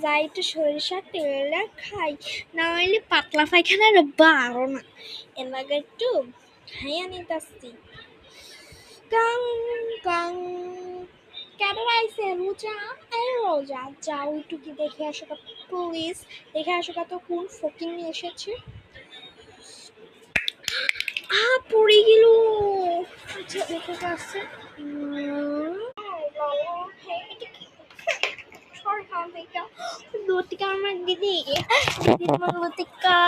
যাই একটু সরিষার তেলটা খাই, না হলে পাতলা পায়খানার বারো না। এর লাগে একটু খাইয়া নিতেছি। কাং কাং কেন আইসে রোজা? এই রোজা যাও একটু কি দেখে আসো প্লিজ, দেখে আসো তো কোন ফকিং নিয়ে এসেছে। পড়ে গেল। আচ্ছা দেখে আসছে। লতিকা আমার দিদি, লতিকা।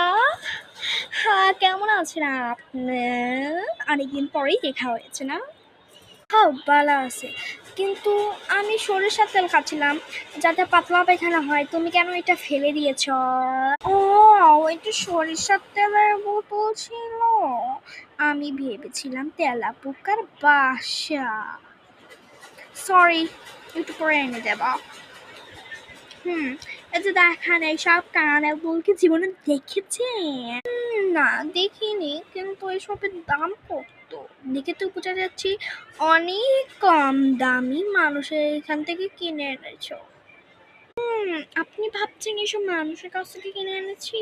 হ্যাঁ কেমন আছেন আপনি? অনেকদিন পরেই দেখা হয়েছে না? হ্যাঁ ভালো আছে, কিন্তু আমি সরিষার তেল খাচ্ছিলাম যাতে পাতলা পায়খানা হয়, তুমি কেন এটা ফেলে দিয়েছ? ও এটা সরিষার তেলের বোতল ছিল, আমি ভেবেছিলাম তেলা পোকার বাসা। সরি, একটু পরে এনে দেবা। এই যে দেখেন এইসব কানের দুল কি জীবনে দেখেছেন? না দেখিনি, কিন্তু এসবের দাম কত? দেখে তো বোঝা যাচ্ছে অনেক কম দামি মানুষের এখান থেকে কিনে এনেছো। আপনি ভাবছেন এসব মানুষের কাছ থেকে কিনে এনেছি?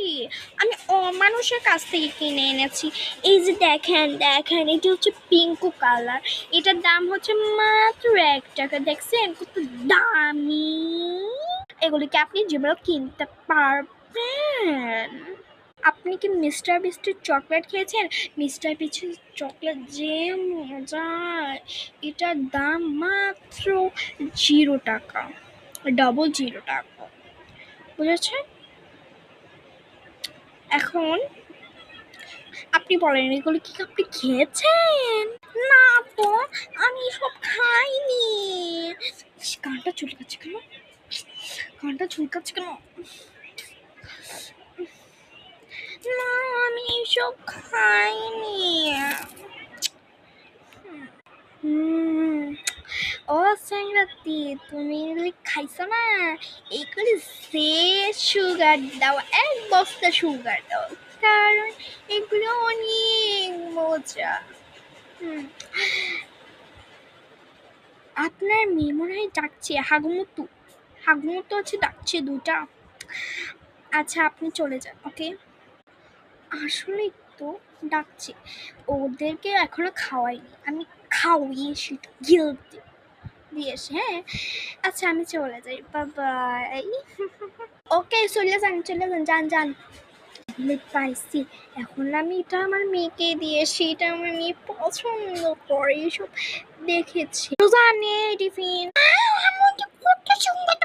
আমি অমানুষের কাছ থেকে কিনে এনেছি। এই যে দেখেন দেখেন, এটা হচ্ছে পিঙ্কু কালার, এটার দাম হচ্ছে মাত্র 1 টাকা। দেখছেন কত দামি? এগুলিকে আপনি যেগুলো কিনতে পারবেন। আপনি কি মিস্টার বিস্টের চকলেট খেয়েছেন? মিস্টার বিস্টের চকলেট যে মজা, এটার দাম মাত্র 0 টাকা, 000 টাকা, বুঝেছেন? এখন আপনি বলেন এগুলো কি আপনি খেয়েছেন? না তো, আমি সব খাইনি। কানটা চুলকাচ্ছে কেন? কানটা চুলকাচ্ছে কেন? না আমি এসব খাইনি। ও সংগতি, তুমি এগুলি খাইছো না? এইগুলি যে সুগার দাও, 1 বস্তা সুগার দাও, কারণ এগুলো অনেক মজা। আপনার মেয়ে মনে হয় ডাকছে, হাগুমতু হাগুমতু আছে, ডাকছে 2টা। আচ্ছা আপনি চলে যান, ওকে? আসলে তো ডাকছে, ওদেরকে এখনো খাওয়াইনি, আমি খাওয়িয়েছি গিলতে দিয়েছি। হ্যাঁ আচ্ছা আমি চলে যাই, বাই। ওকে চলে যান চলে যান, যান যান। পাইছি, এখন আমি এটা আমার মেয়েকে দিয়েছি, এটা আমার মেয়ে পছন্দ করে, এসব দেখেছি। জানে টিফিন কত সুন্দর